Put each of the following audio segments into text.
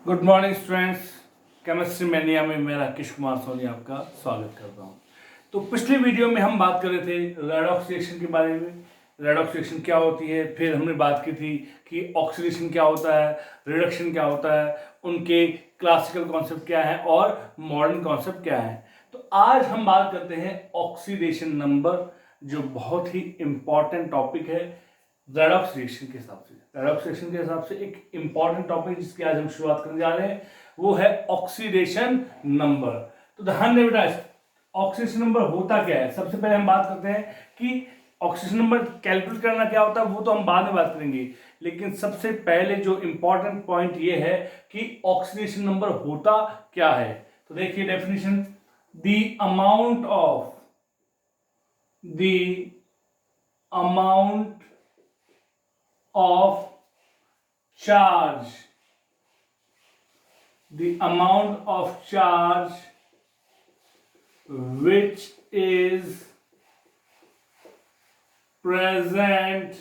Good morning students. Chemistry mania में मैं राकेश कुमार सोनी आपका स्वागत करता हूं। तो पिछली वीडियो में हम बात कर रहे थे रेडॉक्स रिएक्शन के बारे में। रेडॉक्स रिएक्शन क्या होती है, फिर हमने बात की थी कि ऑक्सीडेशन क्या होता है, रिडक्शन क्या होता है, उनके क्लासिकल कॉन्सेप्ट क्या है और मॉडर्न कॉन्सेप्ट क्या है। तो आज हम बात करते हैं ऑक्सीडेशन नंबर, जो बहुत ही इंपॉर्टेंट टॉपिक है रेडॉक्स रिएक्शन के हिसाब से। रेडॉक्स रिएक्शन के हिसाब से एक इंपॉर्टेंट टॉपिक जिसकी आज हम शुरुआत करने जा रहे हैं वो है ऑक्सीडेशन नंबर। तो ध्यान दें बेटा, ऑक्सीडेशन नंबर होता क्या है। सबसे पहले हम बात करते हैं कि ऑक्सीडेशन नंबर कैलकुलेट करना क्या होता है, वो तो हम बाद में बात करेंगे। लेकिन सबसे पहले जो इंपॉर्टेंट पॉइंट ये है कि ऑक्सीडेशन नंबर होता क्या है। तो देखिए definition, the amount of charge, the amount of charge which is present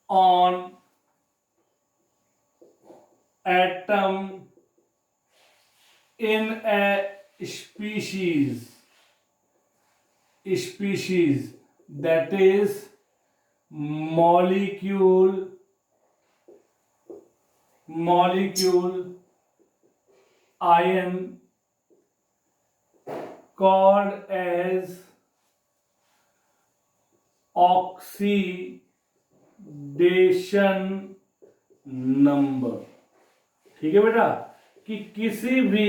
on atom in a species that is molecule ion called as oxidation number. ठीक है बेटा, कि किसी भी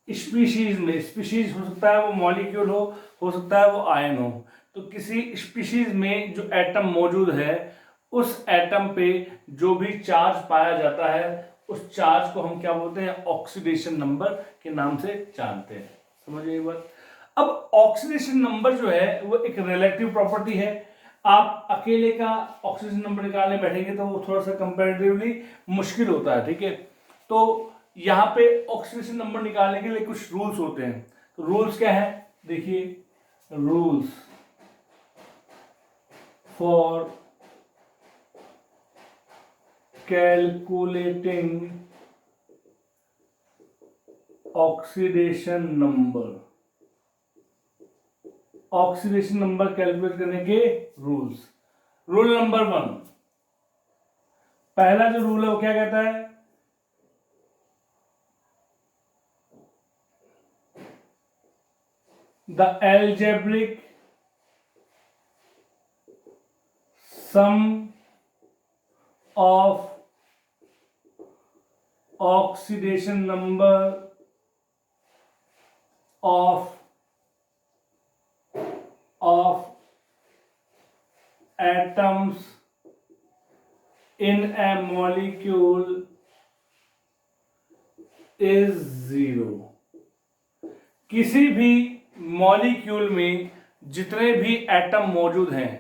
स्पीशीज में, स्पीशीज हो सकता है वो मॉलिक्यूल हो सकता है वो आयन हो, तो किसी स्पीशीज में जो एटम मौजूद है उस एटम पे जो भी चार्ज पाया जाता है उस चार्ज को हम क्या बोलते हैं, ऑक्सीडेशन नंबर के नाम से जानते हैं। समझिए बात। अब ऑक्सीडेशन नंबर जो है वो एक रिलेटिव प्रॉपर्टी है। आप अकेले का ऑक्सीडेशन नंबर निकालने बैठेंगे तो वो थोड़ा सा कंपैरेटिवली मुश्किल होता है। ठीक है, तो यहाँ पे ऑक्सीडेशन नंबर निकालने के लिए कुछ रूल्स होते हैं। तो रूल्स क्या है, देखिए, rules for calculating oxidation number. Oxidation number calculate करने के रूल्स। रूल नंबर 1, पहला जो रूल है वो क्या कहता है, the algebraic sum of oxidation number of atoms in a molecule is 0। किसी भी मॉलिक्यूल में जितने भी एटम मौजूद हैं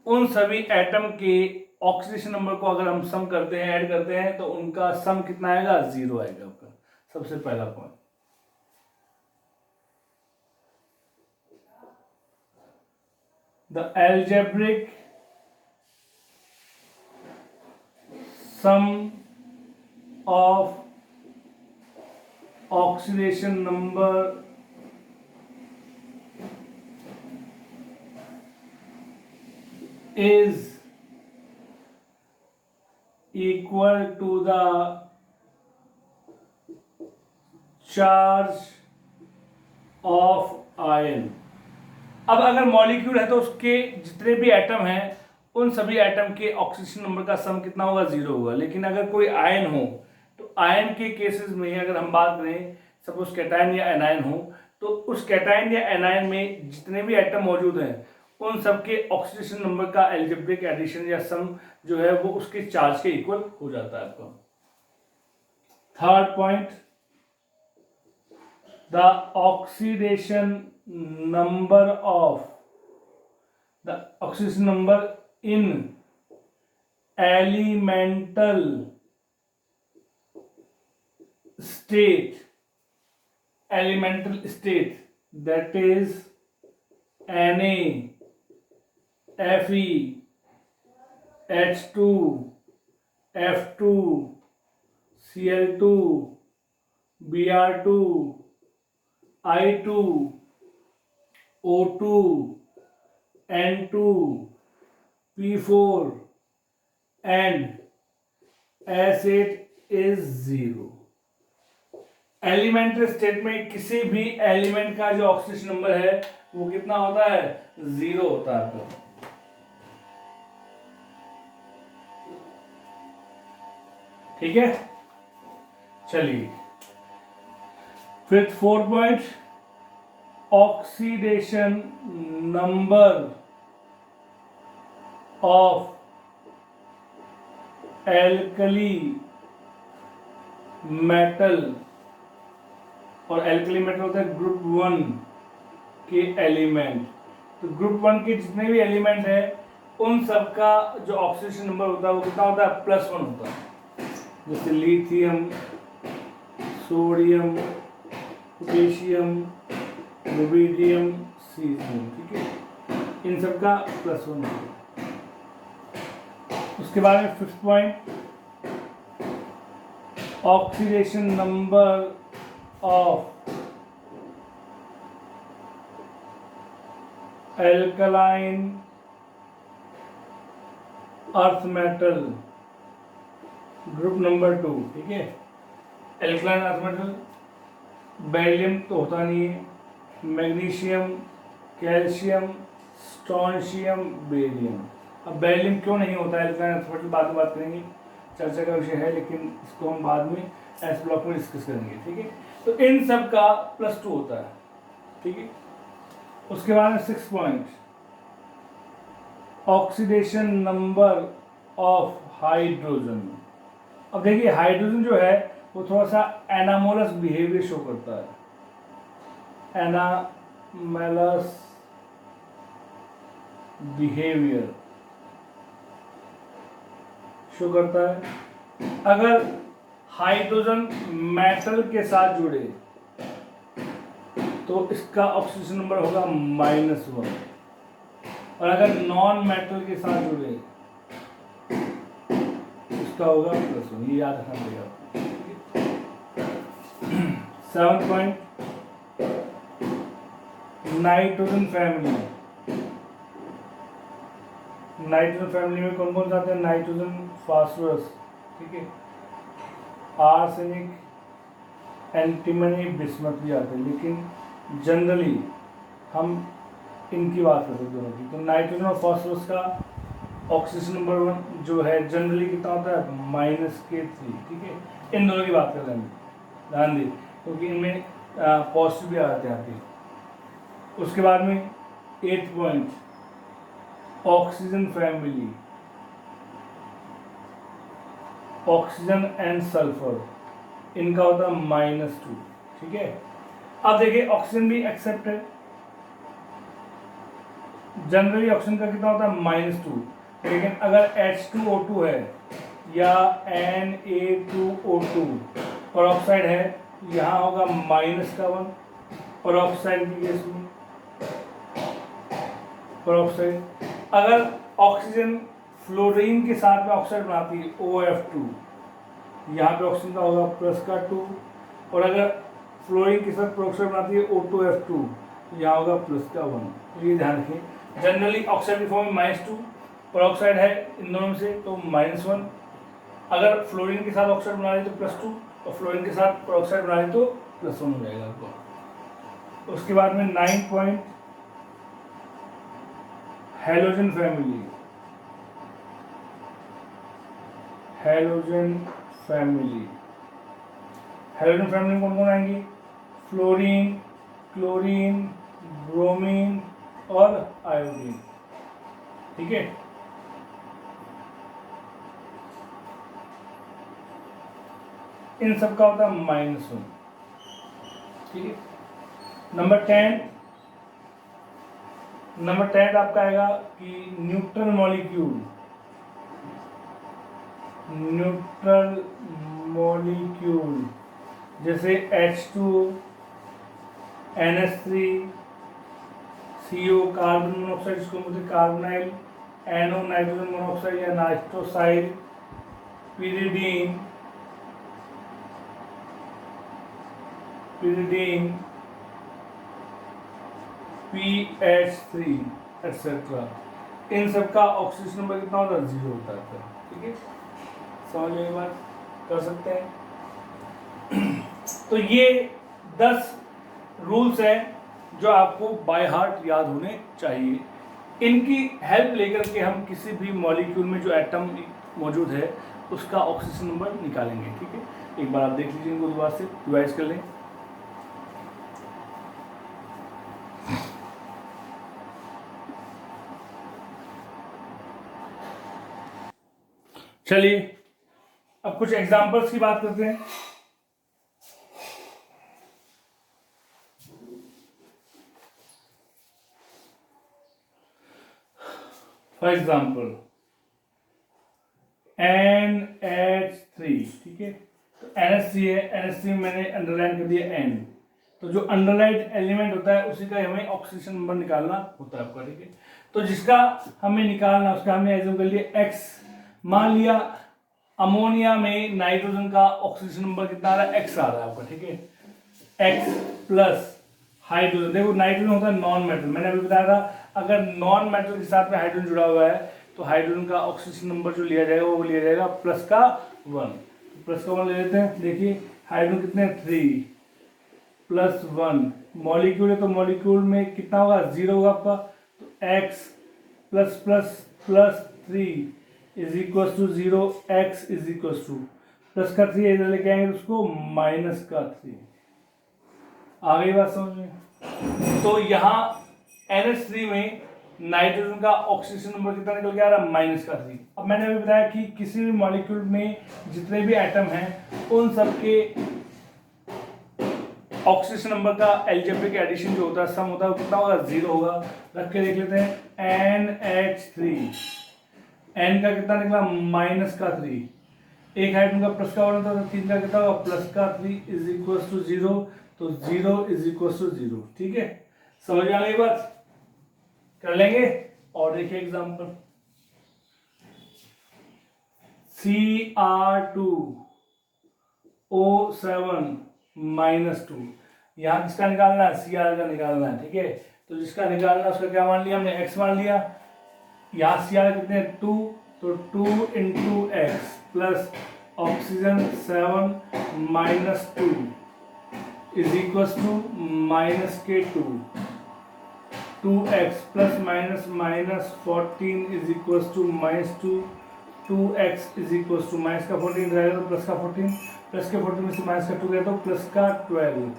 उन सभी एटम के ऑक्सीडेशन नंबर को अगर हम सम करते हैं, ऐड करते हैं, तो उनका सम कितना आएगा, 0 आएगा आपका। सबसे पहला point. The algebraic sum of oxidation number is equal to the charge of ion। अब अगर मॉलिक्यूल है तो उसके जितने भी एटम हैं उन सभी एटम के ऑक्सीडेशन नंबर का सम कितना होगा, 0 होगा। लेकिन अगर कोई आयन हो तो आयन के केसेस में अगर हम बात करें, सपोज कैटायन या एनायन हो, तो उस कैटायन या एनायन में जितने भी एटम मौजूद हैं उन सबके ऑक्सीडेशन नंबर का एल्जेब्रिक एडिशन या सम जो है वो उसके चार्ज के इक्वल हो जाता है आपका। Third point, the oxidation number in elemental state that is Na, Fe, H2, F2, Cl2, Br2, I2, O2, N2, P4 and S8 is 0। Elementary state में किसी भी एलिमेंट का जो ऑक्सीजन नंबर है वो कितना होता है? 0 होता है। ठीक है, चलिए फिर 4 point, oxidation number of alkali metal, और एल्कली मेटल होता है ग्रुप 1 के एलिमेंट। तो ग्रुप 1 के जितने भी एलिमेंट है उन सब का जो ऑक्सीडेशन नंबर होता है वो कितना होता है? +1 होता है। जैसे lithium, sodium, potassium, rubidium, caesium. ठीक है, इन सब का +1 होता है। उसके बाद में 5th point, oxidation number of alkaline earth metal group number 2। ठीक है, एल्कलाइन अर्थ मेटल, बेरिलियम तो होता नहीं है, मैग्नीशियम, कैल्शियम, स्ट्रोंशियम, बेरियम। अब बेरिलियम क्यों नहीं होता है एल्कलाइन अर्थ मेटल, बाद में बात करेंगे, चर्चा का विषय है, लेकिन इसको हम बाद में एस ब्लॉक में डिस्कस करेंगे। ठीक है, तो इन सब का +2 होता है। ठीक है, उसके बाद में 6 point, oxidation number of hydrogen. अब देखिए हाइड्रोजन जो है वो थोड़ा सा एनामोलस बिहेवियर शो करता है, एनामोलस बिहेवियर शो करता है। अगर हाइड्रोजन मेटल के साथ जुड़े तो इसका ऑक्सीजन नंबर होगा -1, और अगर नॉन मेटल के साथ जुड़े इसका होगा +1। ये याद रखना पड़ेगा। 7 point, nitrogen family. Nitrogen family में कौन कौन से आते हैं? नाइट्रोजन, फास्फोरस, ठीक है, आर्सेनिक, एंटीमनी, बिस्मथ भी आते हैं, लेकिन जनरली हम इनकी बात करते हैं दोनों की। तो नाइट्रोजन और फास्फोरस का ऑक्सीजन नंबर 1 जो है जनरली कितना होता है? -3। ठीक है, इन दोनों की बात कर रहे हैं, ध्यान दी, क्योंकि इनमें पॉजिटिव भी आते हैं। उसके बाद में 8 point, oxygen family, oxygen and sulphur, इनका होता है -2। ठीक है, अब देखिए ऑक्सीजन भी एक्सेप्ट है, जनरली ऑक्सीजन का कितना होता है? -2, लेकिन अगर H2O2 है या Na2O2 परऑक्साइड है, यहाँ होगा -1 परऑक्साइड की केस में। परऑक्साइड अगर ऑक्सीजन फ्लोरीन के साथ में ऑक्साइड बनाती है OF2, यहाँ पे ऑक्सीजन का होगा +2, और अगर फ्लोरीन के साथ परऑक्साइड बनाती है O2F2, यहाँ होगा +1। तो ये ध्यान रखिए, जनरली ऑक्साइड की फॉर्म में -2, परऑक्साइड है इन दोनों में से तो -1, अगर फ्लोरीन के साथ ऑक्साइड बना रही तो +2, और फ्लोरीन के साथ परऑक्साइड बना रही तो +1 हो जाएगा आपको। उसके बाद में 9 point, halogen family. Halogen family, halogen family में कौन कौन आएंगी? फ्लोरीन, क्लोरीन, ब्रोमीन और आयोडीन। ठीक है, इन सब का होता है -1। ठीक है, नंबर 10 आपका आएगा कि न्यूट्रल मॉलिक्यूल। न्यूट्रल मॉलिक्यूल जैसे H2, NH3, CO carbon monoxide, इसको बोलते हैं कार्बोनाइल, NO नाइट्रोजन मोनोऑक्साइड या नाइट्रोसाइल, पिरिडीन, pyridine, PH3 एक्सेट्रा, इन सब का ऑक्सीजन नंबर कितना होता है? 0 होता है। ठीक है, समझ में बात कर सकते हैं। तो ये 10 रूल्स हैं जो आपको बाय हार्ट याद होने चाहिए। इनकी हेल्प लेकर के हम किसी भी मॉलिक्यूल में जो एटम मौजूद है उसका ऑक्सीजन नंबर निकालेंगे। ठीक है, एक बार आप देख लीजिए, इनको दोबारा से रिवाइज कर लें। चलिए अब कुछ एग्जांपल्स की बात करते हैं। फॉर एग्जाम्पल NH3, ठीक है, तो NH3 है, NH3 में मैंने अंडरलाइन कर दिया N, तो जो अंडरलाइन एलिमेंट होता है उसी का हमें ऑक्सीजन नंबर निकालना होता है आपका। ठीक है, तो जिसका हमें निकालना उसका हमने एज्यूम कर लिया X। मान लिया अमोनिया में नाइट्रोजन का ऑक्सीजन नंबर कितना आ रहा है? X आ रहा है आपका। ठीक है, X प्लस हाइड्रोजन, देखो नाइट्रोजन होता है नॉन मेटल, मैंने अभी बताया था अगर नॉन मेटल के साथ में हाइड्रोजन जुड़ा हुआ है तो हाइड्रोजन का ऑक्सीजन नंबर जो लिया जाएगा वो लिया जाएगा प्लस का 1। तो प्लस का 1 ले लेते हैं। देखिए हाइड्रोजन कितने 3 प्लस 1, मॉलिक्यूल है तो मॉलिक्यूल में कितना होगा? 0 होगा आपका। तो x plus plus plus 3 is equal to 0, x is equal to plus का 3 इधर लेके आएंगे तो उसको माइनस का 3। आ गई बात समझ में? तो यहाँ NH3 में नाइट्रोजन का ऑक्सीजन नंबर कितना निकल के आ रहा है? माइनस का 3। अब मैंने अभी बताया कि किसी भी मॉलिक्यूल में जितने भी एटम हैं उन सब के ऑक्सीजन नंबर का एल्जेब्रिक एडिशन जो होता है, सम होता है, वो कितना होगा? 0 होगा। रख के देख लेते हैं NH3, N का कितना निकला? माइनस का 3। एक हाइड्रोजन का प्लस का 1 होता है तो 3 का कितना होगा? प्लस का 3 इज इक्वल टू 0, तो 0 इज इक्वल टू 0। ठीक है, समझ में आ गई बात? कर लेंगे। और देखिए एग्जांपल Cr2O7 -2, यहाँ किसका निकालना है? Cr का निकालना है। ठीक है, तो जिसका निकालना है उसका क्या मान लिया हमने? x मान लिया। यहाँ Cr कितने 2, तो 2 into x plus oxygen 7 -2 is equal to minus के 2x plus minus minus 14 is equal to minus 2x is equal to minus का 14 रहेगा तो प्लस का 14, प्लस के 14 में से माइनस का 2 गया तो प्लस का 12,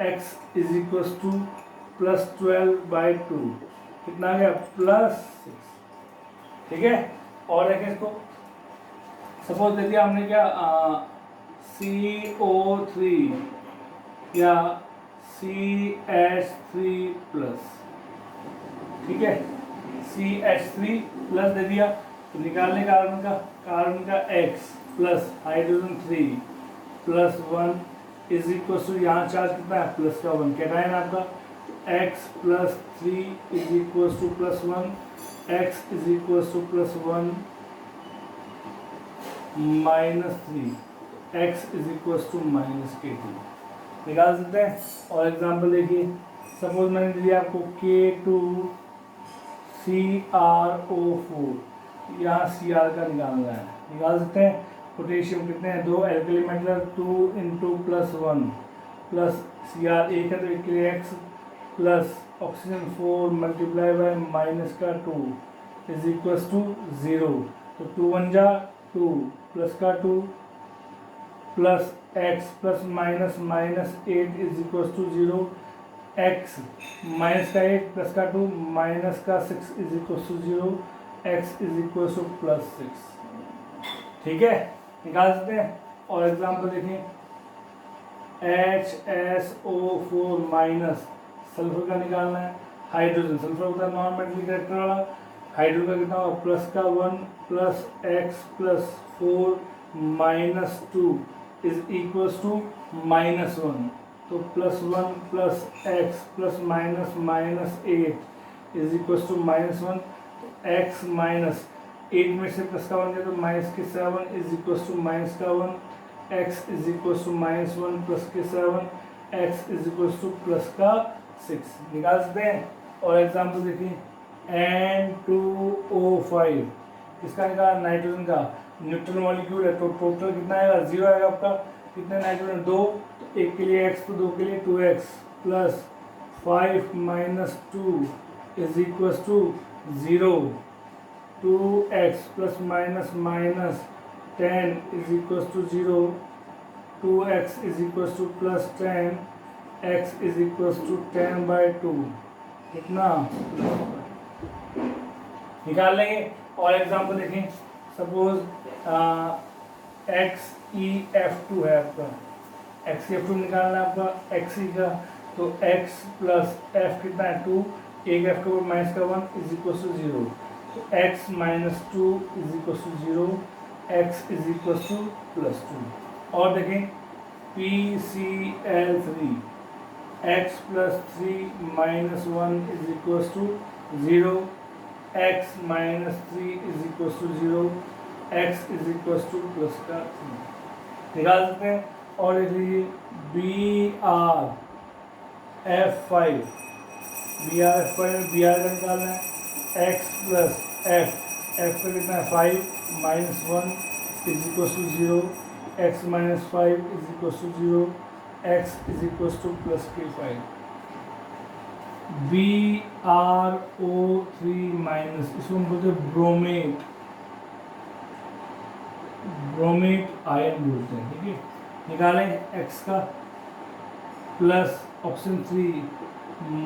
x is equal to plus 12/2 कितना आ गया? प्लस 6। ठीक है, और देखें इसको, सपोज दे दिया हमने क्या CO3 या CH3 प्लस। ठीक है, CH3 प्लस दे दिया तो निकालने कार्बन का X plus hydrogen 3 plus 1 is equal to यहाँ चार्ज कितना है? प्लस का 1। कैटायन आपका X plus 3 is equal to plus 1, X is equal to plus 1 minus 3, X is equal to minus के 2 निकाल सकते हैं। और एग्जांपल देखिए, सपोज मैंने दिया आपको K2CrO4, यहाँ Cr का निकालना है, निकाल सकते हैं। पोटेशियम कितने हैं? 2 alkali metal 2 into plus 1 plus Cr एक है तो एक के लिए x प्लस ऑक्सीजन 4 मल्टीप्लाई बाय माइनस का 2 इज इक्वल टू 0, तो 2 1 जा 2 प्लस का 2 plus x plus minus minus 8 is equal to 0, x minus का 8 प्लस का 2 माइनस का 6 is equal to 0, x is equal to plus 6। ठीक है, निकाल सकते हैं। और एग्जाम्पल देखें, HSO4 माइनस सल्फर का निकालना है, हाइड्रोजन, सल्फर होता है नॉन मेटल कैरेक्टर वाला, हाइड्रोजन का कितना होगा? प्लस का 1 plus x plus 4 minus 2 is equal to minus 1, तो plus 1 plus x plus minus minus 8 is equal to minus 1, x minus 8 में से प्लस का 1 गया तो माइनस के 7 इज इक्वल टू माइनस का 1, x is equal to minus 1 plus के 7, x is equal to plus का 6 निकाल सकते हैं। और एग्जाम्पल देखिए N2O5 किसका निकाला, नाइट्रोजन का। न्यूट्रल मॉलिक्यूल है तो टोटल कितना आएगा, 0 आएगा आपका। कितने नाइट्रोजन, 2, तो एक के लिए x तो 2 के लिए 2x plus 5 minus 2 is equal to 0। 2x plus minus minus 10 is equal to 0। 2x is equal to plus 10, x is equal to 10/2 कितना निकाल लेंगे। और एग्जाम्पल देखें, सपोज XeF2 है आपका, XeF2 निकालना है आपका Xe का, तो x प्लस f कितना है 2, एक f का माइनस का 1 इज इक्वल टू 0, तो x minus 2 is equal to 0, x is equal to plus 2। और देखें PCl3 x plus 3 minus 1 is equal to 0, x minus 3 is equal to 0, x is equal to plus का 3 निकाल सकते हैं। और देख लीजिए BrF5 में Br का निकालना है, x प्लस f का कितना है 5 minus 1 is equal to 0, x minus 5 is equal to 0, x is equal to plus के 5। BrO3 माइनस, इसको हम बोलते हैं ब्रोमेट आयन बोलते हैं, ठीक है। निकालें x का, plus option 3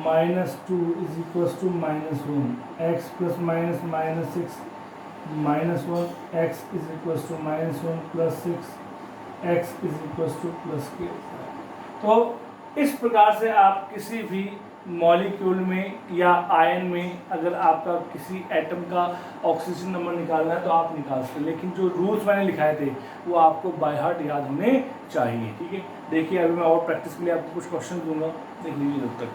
minus 2 is equal to minus 1, x plus minus minus 6 minus 1, x is equal to minus 1 plus 6, x is equal to plus के। तो इस प्रकार से आप किसी भी मॉलिक्यूल में या आयन में अगर आपका किसी एटम का ऑक्सीजन नंबर निकालना है तो आप निकाल सकते हैं, लेकिन जो रूल्स मैंने लिखाए थे वो आपको बाय हार्ट याद होने चाहिए, ठीक है। देखिए अभी मैं और प्रैक्टिस के लिए आपको कुछ क्वेश्चन दूंगा, देख लीजिए तब तक।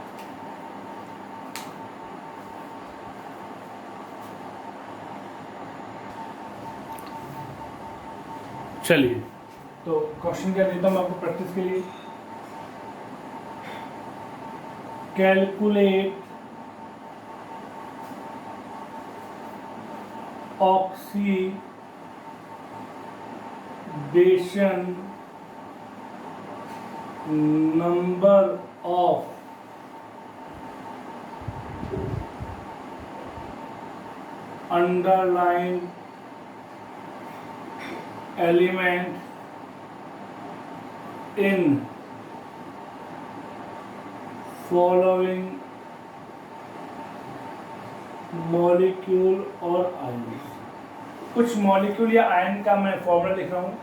चलिए तो क्वेश्चन क्या देता हूँ मैं आपको प्रैक्टिस के लिए। Calculate oxidation number of underline element in following molecule और आयन। कुछ मॉलिक्यूल या आयन का मैं फॉर्मूला लिख रहा हूँ,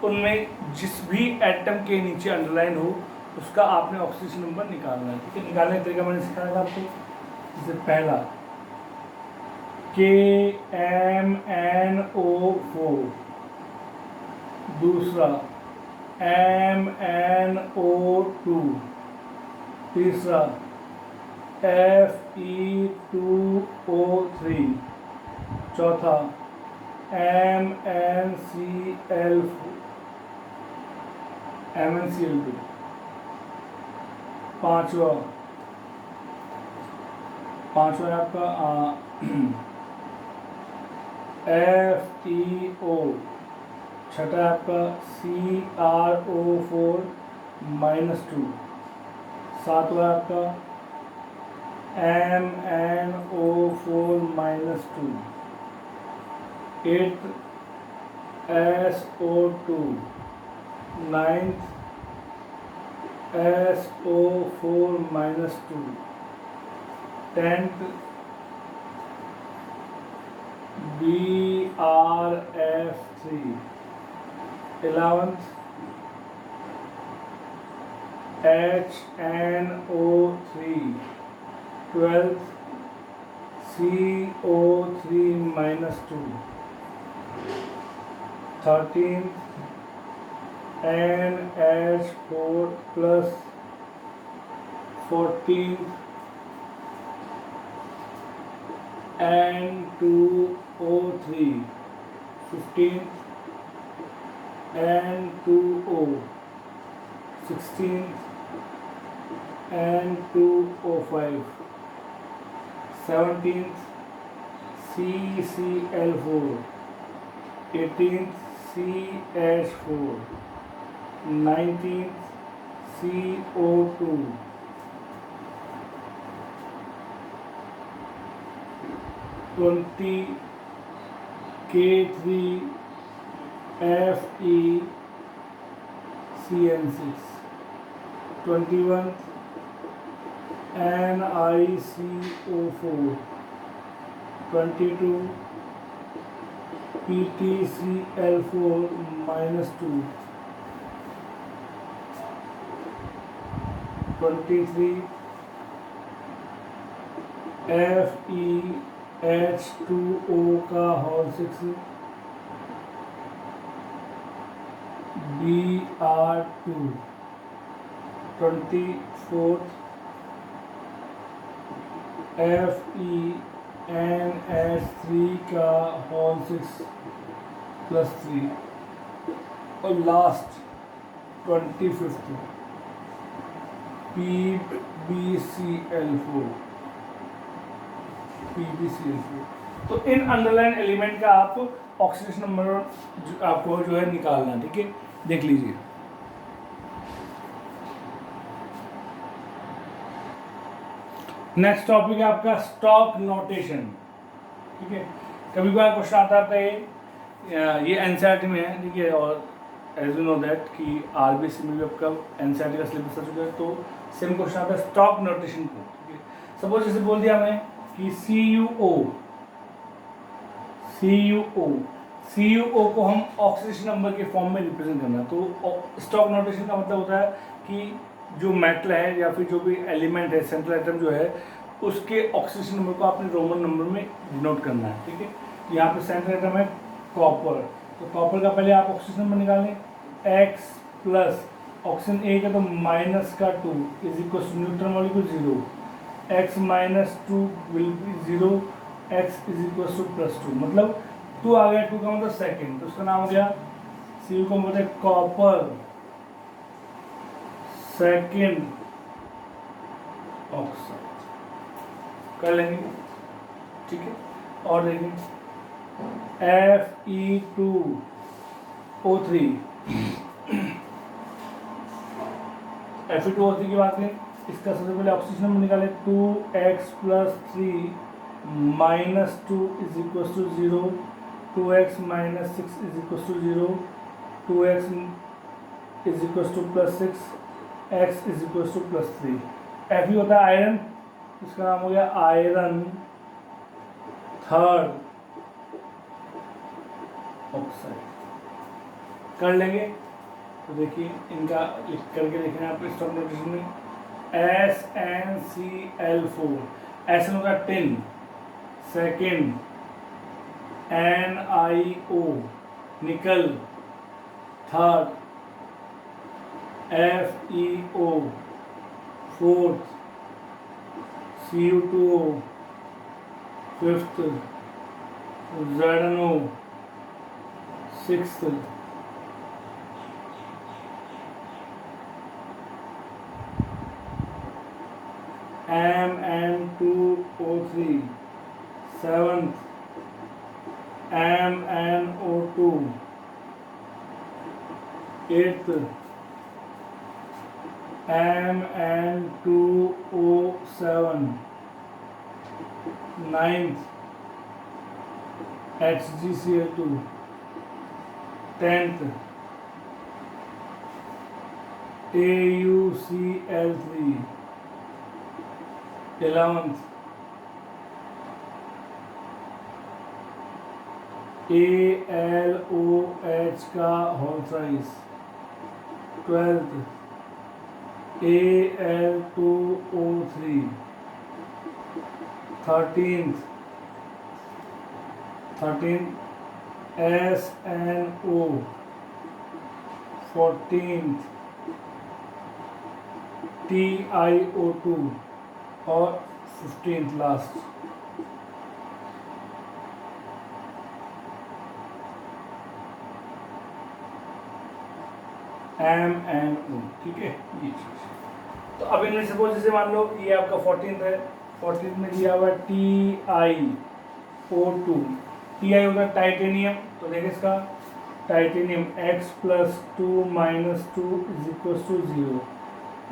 उनमें जिस भी एटम के नीचे अंडरलाइन हो उसका आपने ऑक्सीजन नंबर निकालना है, ठीक है। निकालने का तरीका मैंने सिखाया था आपको। जैसे पहला KMnO4, दूसरा MnO2, तीसरा Fe2O3, चौथा MnCl2, पांचवा है आपका FeO, छठा है आपका CrO4-2, सातवां है आपका MnO4-2, eighth SO2, ninth SO4-2, tenth BrF3, 11th HNO3, 12th CO3-2, 13th NH4+, 14th N2O3, 15th N2O, 16th N2O5, 17th CCl4, 18th CH4, 19th CO2, 20 K3FeCN6, 21 NiCO4, 22 PtCl4 -2, 23 FeH2O का whole 6 Br2, 24th FeNH3 का whole 6 +3 और last 25th PbCl4। तो इन underline element का आप oxidation number आपको जो है निकालना, ठीक है, देख लीजिए। नेक्स्ट टॉपिक है आपका स्टॉक नोटेशन, ठीक है। कभी बार क्वेश्चन आता है ये एनसीईआरटी में है, ठीक है, और एज यू नो दैट कि आरबीसी में भी आपका एनसीईआरटी का सिलेबस आ चुका है, तो सेम क्वेश्चन आता है स्टॉक नोटेशन को, ठीक है। सपोज जैसे बोल दिया हमें कि CuO को हम ऑक्सीडेशन नंबर के फॉर्म में रिप्रेजेंट करना, तो स्टॉक नोटेशन का मतलब होता है कि जो मेटल है या फिर जो भी एलिमेंट है, सेंट्रल एटम जो है, उसके ऑक्सीडेशन नंबर को आपने रोमन नंबर में डिनोट करना है, ठीक है। यहाँ पे सेंट्रल एटम है कॉपर, तो कॉपर का पहले आप ऑक्सीडेशन नंबर निकालें, X प्लस ऑक्सीजन एक है तो -2 is equal to neutron molecule 0, X -2 will be 0, X is equal to +2, मतलब 2 आ गया, 2 का मतलब सेकेंड, तो उसका नाम हो गया Cu को बोलते हैं कॉपर सेकेंड ऑक्साइड, कर लेंगे, ठीक है। और देखें Fe2O3 Fe2O3 की बात करें, इसका सबसे पहले ऑक्सीजन नंबर निकाले, 2x + 3 -2 is equal to 0, 2x - 6 is equal to 0, 2x is equal to +6, x is equal to +3। Fe होता है आयरन, इसका नाम हो गया आयरन थर्ड ऑक्साइड, कर लेंगे। तो देखिए इनका लिख करके देखना आप स्टॉक नोटेशन में, SnCl4, SN होगा tin, second NiO nickel, third FeO, fourth Cu2O, fifth ZnO, sixth Mn2O3, seventh MnO2, eighth Mn2O7, ninth HgCl2, tenth AuCl3, 11th AlOH का whole size, 12th Al2O3, 13th SnO, 14th TiO2 और 15th last MnO, ठीक है। ये चीज तो अब इन्हें suppose जैसे मान लो ये आपका 14 है, 14 में दिया हुआ TiO2, Ti होता है टाइटेनियम, तो देखिए इसका टाइटेनियम x + 2 - 2 = 0,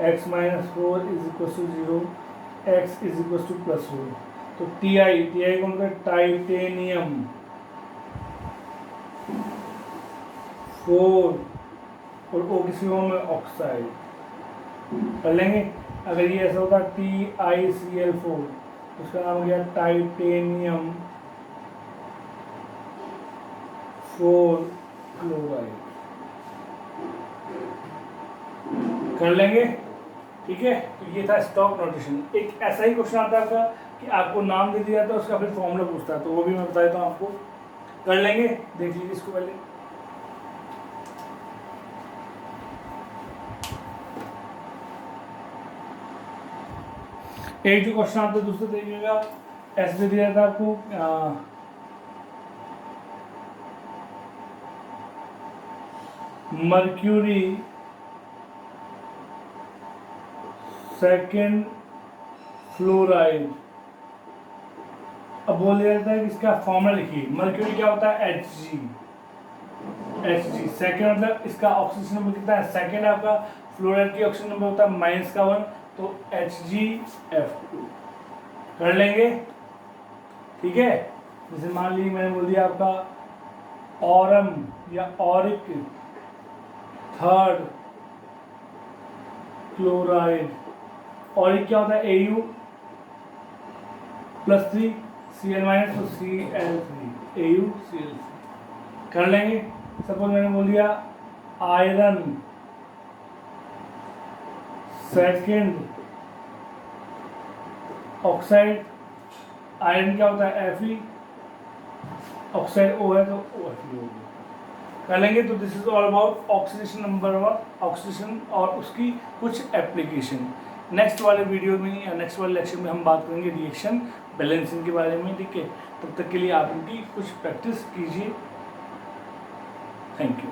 x - 4 = 0, x = +4, तो Ti कौन होता है टाइटेनियम 4 और O किसी फॉर्म में ऑक्साइड कर लेंगे। अगर ये ऐसा होता TiCl4 उसका नाम हो गया टाइटेनियम 4 क्लोराइड कर लेंगे। ठीक है, तो ये था स्टॉक नोटेशन। एक ऐसा ही क्वेश्चन आता है आपका कि आपको नाम दे दिया था उसका फिर फॉर्मूला पूछता है, तो वो भी मैं बता देता हूँ आपको, कर लेंगे। देख लीजिए इसको पहले। एक जो क्वेश्चन आता है दूसरे तरीके का ऐसे दिया था आपको, मर्क्यूरी 2 फ्लोराइड। अब बोल दिया जाता है कि इसका फॉर्मूला लिखिए। मर्क्यूरी क्या होता है Hg, सेकेंड मतलब इसका ऑक्सीजन नंबर कितना है, सेकेंड आपका फ्लोराइड की ऑक्सीजन नंबर होता है -1, तो HgF2 कर लेंगे। ठीक है, जैसे मान लीजिए मैंने बोल दिया आपका ऑरम या ऑरिक 3rd क्लोराइड। ऑरिक क्या होता है Au +3 Cl- तो Cl3 AuCl3 कर लेंगे। सपोज मैंने बोल दिया आयरन 2nd ऑक्साइड। आयरन क्या होता है Fe, ऑक्साइड O है तो OFe हो गया, कर लेंगे। तो this is all about oxidation number 1, oxidation और उसकी कुछ एप्लीकेशन। नेक्स्ट वाले वीडियो में या नेक्स्ट वाले लेक्चर में हम बात करेंगे रिएक्शन बैलेंसिंग के बारे में। ठीक है, तब तक के लिए आप इनकी कुछ प्रैक्टिस कीजिए। Thank you.